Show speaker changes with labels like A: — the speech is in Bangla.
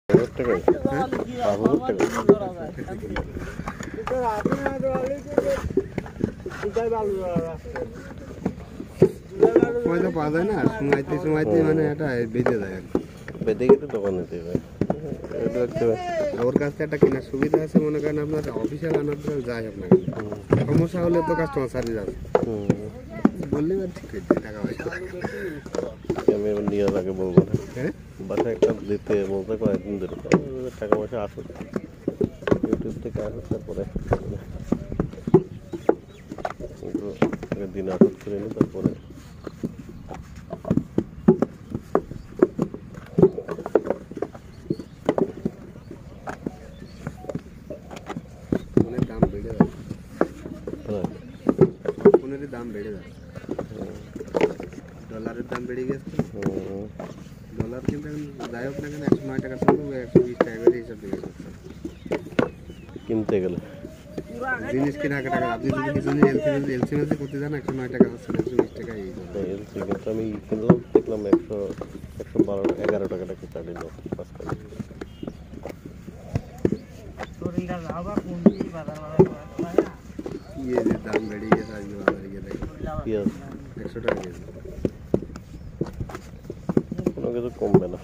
A: পয়সা পাওয়া যায় না, সময়তে মানে এটা বেঁচে যায় আর কি।
B: বেঁধে গেলে দোকান নিতে হবে।
A: ওর কাছে একটা কেনার সুবিধা আছে, মনে করেন আপনার অফিসিয়াল আনার যায় আপনার সমস্যা হলে তো কাস্টমার সার্ভিস আছে, বললেই আর ঠিক হয়েছে টাকা পয়সা।
B: আমি এবার নিয়ে আগে বলবো না, হ্যাঁ বাসায় একটা দিতে বলতে কয়েকদিন ধরে টাকা পয়সা আসুক, ইউটিউব থেকে আসুক, তারপরে দিন আসুক করে নি, তারপরে
A: দাম বেড়ে যাচ্ছে, ফোনেরই দাম বেড়ে যাচ্ছে, ডলারের দাম বেড়ে গেছে। ডলার কিন্তু যাই হোক না কেন 109 টাকা ছিল, 120 টাকা করে হিসাব দিয়ে
B: কিনতে গেলে
A: জিনিস কেনা টাকা। আপনি যদি কিছু এলসিএমএসি করতে যান 109 টাকা হচ্ছে, 120 টাকা এই
B: কিন্তু আমি কিনলাম দেখলাম 111 টাকা টাকা চার্জ নিল 5 টাকা।
A: ইয়ে যে দাম বেড়ে গেছে আজকে বাজারে গিয়ে দেখি
B: পেঁয়াজ
A: 100 টাকা কেজি,
B: কোনো কিছু কমবে না।